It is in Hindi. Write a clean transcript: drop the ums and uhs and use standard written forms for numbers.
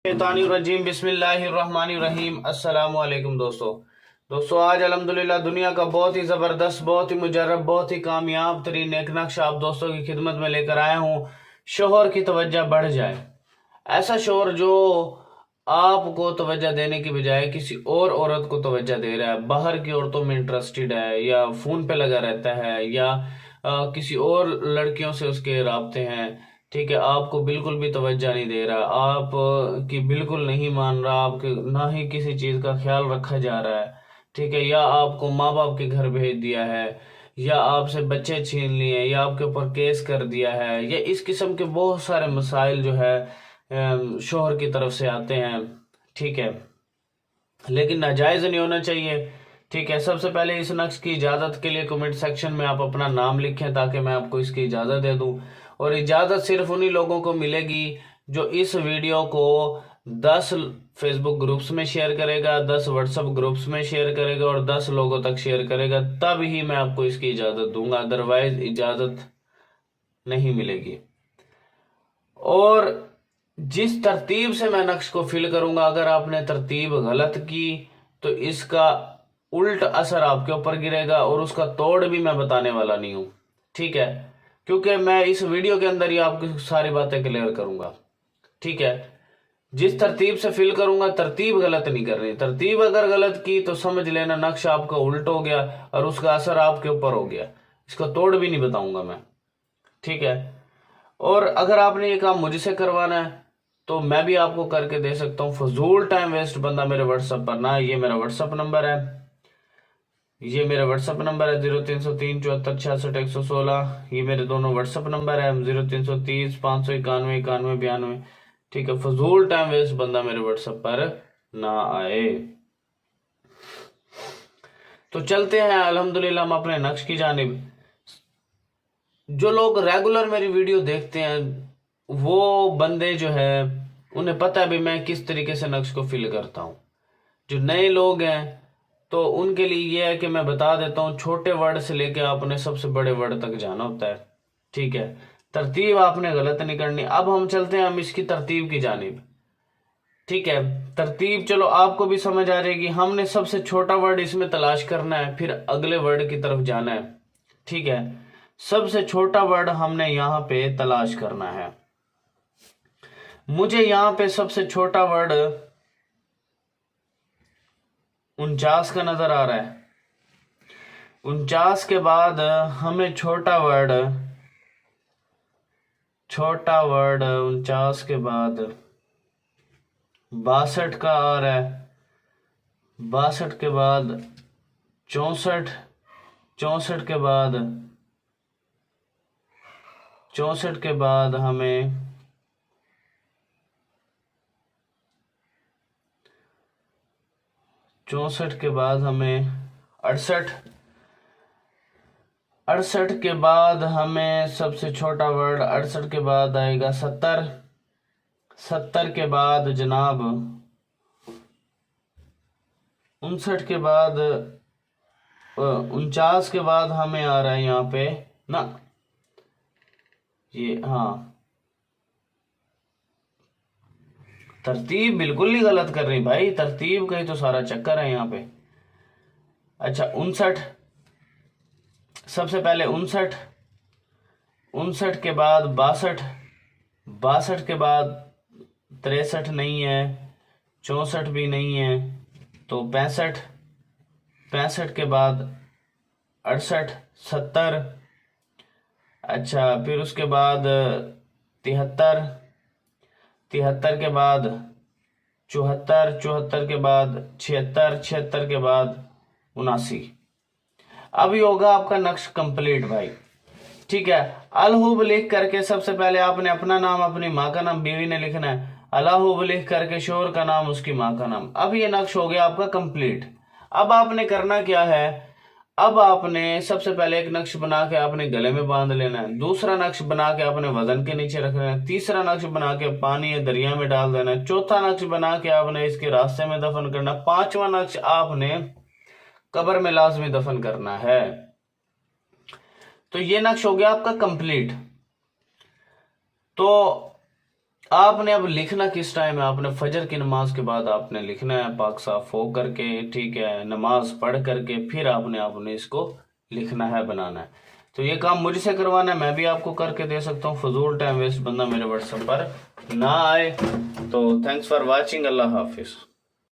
शैतानिर्रजीम बिस्मिल्लाहिर्रहमानिर्रहीम। अस्सलाम वालेकुम दोस्तों आज अल्हम्दुलिल्लाह दुनिया का बहुत ही ज़बरदस्त, बहुत ही मुजर्रब, बहुत ही कामयाब तरीन एक नक्शा आप दोस्तों की खिदमत में लेकर आया हूँ। शोहर की तवज्जो बढ़ जाए। ऐसा शोहर जो आपको तवज्जो देने की बजाय किसी और औरत को तवज्जो दे रहा है, बाहर की औरतों में इंटरेस्टेड है, या फ़ोन पे लगा रहता है, या किसी और लड़कियों से उसके राब्ते हैं। ठीक है, आपको बिल्कुल भी तवज्जो नहीं दे रहा, आप की बिल्कुल नहीं मान रहा, आपके ना ही किसी चीज़ का ख्याल रखा जा रहा है। ठीक है, या आपको माँ बाप के घर भेज दिया है, या आपसे बच्चे छीन लिए, या आपके ऊपर केस कर दिया है, या इस किस्म के बहुत सारे मसाइल जो है शोहर की तरफ से आते हैं। ठीक है, लेकिन नाजायज़ नहीं होना चाहिए। ठीक है, सबसे पहले इस नक्श की इजाज़त के लिए कमेंट सेक्शन में आप अपना नाम लिखें ताकि मैं आपको इसकी इजाज़त दे दूं। और इजाज़त सिर्फ उन्हीं लोगों को मिलेगी जो इस वीडियो को 10 फेसबुक ग्रुप्स में शेयर करेगा, 10 व्हाट्सएप ग्रुप्स में शेयर करेगा और 10 लोगों तक शेयर करेगा, तब ही मैं आपको इसकी इजाज़त दूंगा, अदरवाइज इजाज़त नहीं मिलेगी। और जिस तरतीब से मैं नक्श को फिल करूंगा, अगर आपने तरतीब गलत की तो इसका उल्ट असर आपके ऊपर गिरेगा, और उसका तोड़ भी मैं बताने वाला नहीं हूं। ठीक है, क्योंकि मैं इस वीडियो के अंदर ही आपकी सारी बातें क्लियर करूंगा। ठीक है, जिस तरतीब से फिल करूंगा, तरतीब गलत नहीं करनी। तरतीब अगर गलत की तो समझ लेना नक्श आपका उल्ट हो गया और उसका असर आपके ऊपर हो गया। इसका तोड़ भी नहीं बताऊंगा मैं। ठीक है, और अगर आपने ये काम मुझसे करवाना है तो मैं भी आपको करके दे सकता हूँ। फजूल टाइम वेस्ट बंदा मेरे व्हाट्सएप पर ना। ये मेरा व्हाट्सएप नंबर है, ये मेरा व्हाट्सएप नंबर है 0303 74 66 116। ये मेरे दोनों व्हाट्सएप नंबर है 0330 591 91 92। ठीक है, फजूल टाइम वेस्ट बंदा मेरे व्हाट्सएप पर ना आए। तो चलते हैं अल्हम्दुलिल्लाह हम अपने नक्श की जानिब। जो लोग रेगुलर मेरी वीडियो देखते हैं वो बंदे जो है उन्हें पता है भी मैं किस तरीके से नक्श को फिल करता हूँ। जो नए लोग हैं तो उनके लिए ये है कि मैं बता देता हूँ, छोटे वर्ड से लेके आपने सबसे बड़े वर्ड तक जाना होता है। ठीक है, तरतीब आपने गलत नहीं करनी। अब हम चलते हैं हम इसकी तरतीब की जानिब। ठीक है, तरतीब चलो आपको भी समझ आ जाएगी। हमने सबसे छोटा वर्ड इसमें तलाश करना है, फिर अगले वर्ड की तरफ जाना है। ठीक है, सबसे छोटा वर्ड हमने यहां पे तलाश करना है। मुझे यहां पे सबसे छोटा वर्ड 49 का नजर आ रहा है। 49 के बाद हमें छोटा वर्ड 49 के बाद 62 का आ रहा है। 62 के बाद 64, 64 के बाद 64 के बाद हमें 64 के बाद हमें 68, 68 के बाद हमें सबसे छोटा वर्ड 68 के बाद आएगा 70, 70 के बाद जनाब 59 के बाद 49 के बाद हमें आ रहा है यहाँ पे ना, ये हाँ तरतीब बिल्कुल नहीं गलत कर रही भाई, तरतीब का ही तो सारा चक्कर है यहाँ पे। अच्छा 59, सबसे पहले 59, 59 के बाद 62, 62 के बाद 63 नहीं है, 64 भी नहीं है, तो 65, 65 के बाद 68, 70। अच्छा फिर उसके बाद 73, 73 के बाद 74, 74 के बाद 76, 76 के बाद 79। अभी होगा आपका नक्श कंप्लीट भाई। ठीक है, अलहुब लिख करके सबसे पहले आपने अपना नाम, अपनी माँ का नाम बीवी ने लिखना है, अलाहुब लिख करके शोहर का नाम, उसकी माँ का नाम। अब ये नक्श हो गया आपका कंप्लीट। अब आपने करना क्या है, अब आपने सबसे पहले एक नक्श बना के आपने गले में बांध लेना है, दूसरा नक्श बना के आपने वजन के नीचे रखना है, तीसरा नक्श बना के पानी या दरिया में डाल देना है, चौथा नक्श बना के आपने इसके रास्ते में दफन करना, पांचवा नक्श आपने कब्र में लाजमी दफन करना है। तो ये नक्श हो गया आपका कंप्लीट। तो आपने अब लिखना किस टाइम है, आपने फजर की नमाज के बाद आपने लिखना है, पाक साफ हो करके, ठीक है, नमाज पढ़ करके फिर आपने इसको लिखना है, बनाना है। तो ये काम मुझसे करवाना है, मैं भी आपको करके दे सकता हूँ। फजूल टाइम वेस्ट बंदा मेरे व्हाट्सएप पर ना आए। तो thanks for watching. Allah Hafiz.